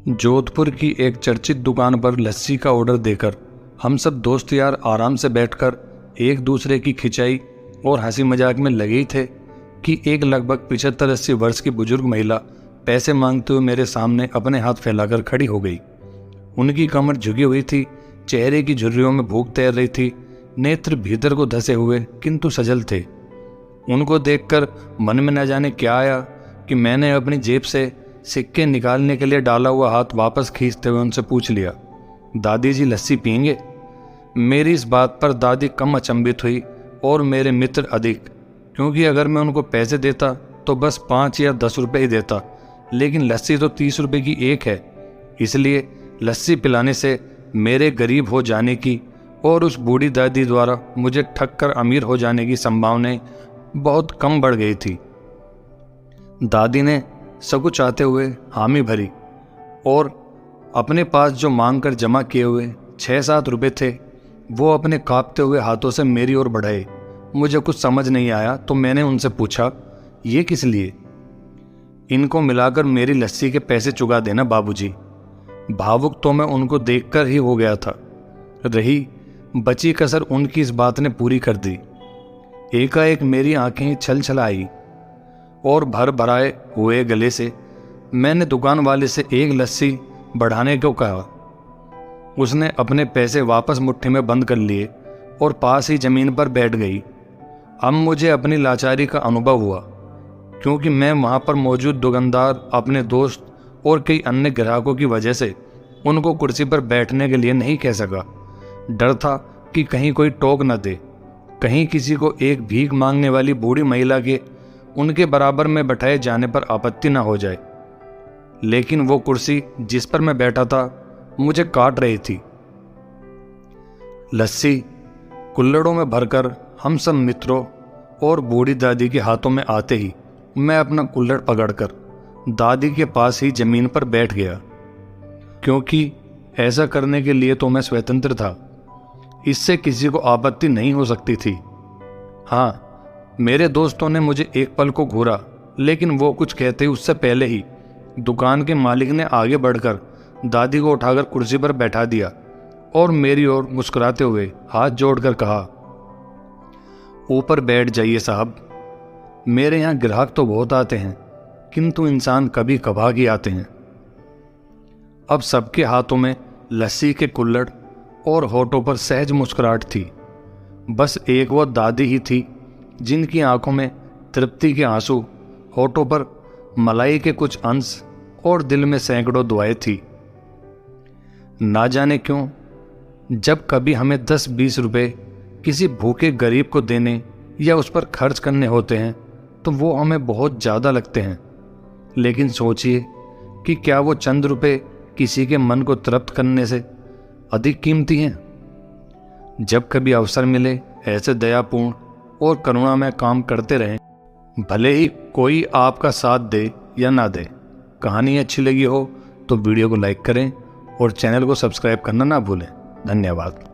जोधपुर की एक चर्चित दुकान पर लस्सी का ऑर्डर देकर हम सब दोस्त यार आराम से बैठकर एक दूसरे की खिंचाई और हंसी मजाक में लगे ही थे कि एक लगभग 75-80 वर्ष की बुजुर्ग महिला पैसे मांगते हुए मेरे सामने अपने हाथ फैलाकर खड़ी हो गई। उनकी कमर झुकी हुई थी, चेहरे की झुर्रियों में भूख तैर रही थी, नेत्र भीतर को धसे हुए किंतु सजल थे। उनको देखकर मन में न जाने क्या आया कि मैंने अपनी जेब से सिक्के निकालने के लिए डाला हुआ हाथ वापस खींचते हुए उनसे पूछ लिया, दादी जी लस्सी पियेंगे? मेरी इस बात पर दादी कम अचंभित हुई और मेरे मित्र अधिक, क्योंकि अगर मैं उनको पैसे देता तो बस 5 या 10 रुपए ही देता, लेकिन लस्सी तो 30 रुपए की एक है। इसलिए लस्सी पिलाने से मेरे गरीब हो जाने की और उस बूढ़ी दादी द्वारा मुझे ठग कर अमीर हो जाने की संभावनाएं बहुत कम बढ़ गई थी। दादी ने सकुच चाहते हुए हामी भरी और अपने पास जो मांग कर जमा किए हुए 6-7 रुपये थे वो अपने कांपते हुए हाथों से मेरी ओर बढ़ाए। मुझे कुछ समझ नहीं आया तो मैंने उनसे पूछा, ये किस लिए? इनको मिलाकर मेरी लस्सी के पैसे चुका देना बाबूजी। भावुक तो मैं उनको देखकर ही हो गया था। रही बची कसर उनकी इस बात ने पूरी कर दी। एकाएक मेरी आंखें छल छल आई और भर भराए हुए गले से मैंने दुकान वाले से एक लस्सी बढ़ाने को कहा। उसने अपने पैसे वापस मुट्ठी में बंद कर लिए और पास ही जमीन पर बैठ गई। अब मुझे अपनी लाचारी का अनुभव हुआ, क्योंकि मैं वहां पर मौजूद दुकानदार, अपने दोस्त और कई अन्य ग्राहकों की वजह से उनको कुर्सी पर बैठने के लिए नहीं कह सका। डर था कि कहीं कोई टोक न दे, कहीं किसी को एक भीख मांगने वाली बूढ़ी महिला के उनके बराबर में बैठाए जाने पर आपत्ति न हो जाए। लेकिन वो कुर्सी जिस पर मैं बैठा था मुझे काट रही थी। लस्सी कुल्हड़ों में भरकर हम सब मित्रों और बूढ़ी दादी के हाथों में आते ही मैं अपना कुल्हड़ पकड़कर दादी के पास ही जमीन पर बैठ गया, क्योंकि ऐसा करने के लिए तो मैं स्वतंत्र था। इससे किसी को आपत्ति नहीं हो सकती थी। हाँ, मेरे दोस्तों ने मुझे एक पल को घूरा, लेकिन वो कुछ कहते ही उससे पहले ही दुकान के मालिक ने आगे बढ़कर दादी को उठाकर कुर्सी पर बैठा दिया और मेरी ओर मुस्कुराते हुए हाथ जोड़कर कहा, ऊपर बैठ जाइए साहब। मेरे यहाँ ग्राहक तो बहुत आते हैं, किंतु इंसान कभी कभार ही आते हैं। अब सबके हाथों में लस्सी के कुल्हड़ और होठों पर सहज मुस्कुराहट थी। बस एक वो दादी ही थी जिनकी आंखों में तृप्ति के आंसू, होठों पर मलाई के कुछ अंश और दिल में सैकड़ों दुआएं थी। ना जाने क्यों जब कभी हमें 10-20 रुपए किसी भूखे गरीब को देने या उस पर खर्च करने होते हैं तो वो हमें बहुत ज़्यादा लगते हैं। लेकिन सोचिए कि क्या वो चंद रुपए किसी के मन को तृप्त करने से अधिक कीमती हैं? जब कभी अवसर मिले ऐसे दयापूर्ण और करुणामय काम करते रहें, भले ही कोई आपका साथ दे या ना दे। कहानी अच्छी लगी हो तो वीडियो को लाइक करें और चैनल को सब्सक्राइब करना ना भूलें। धन्यवाद।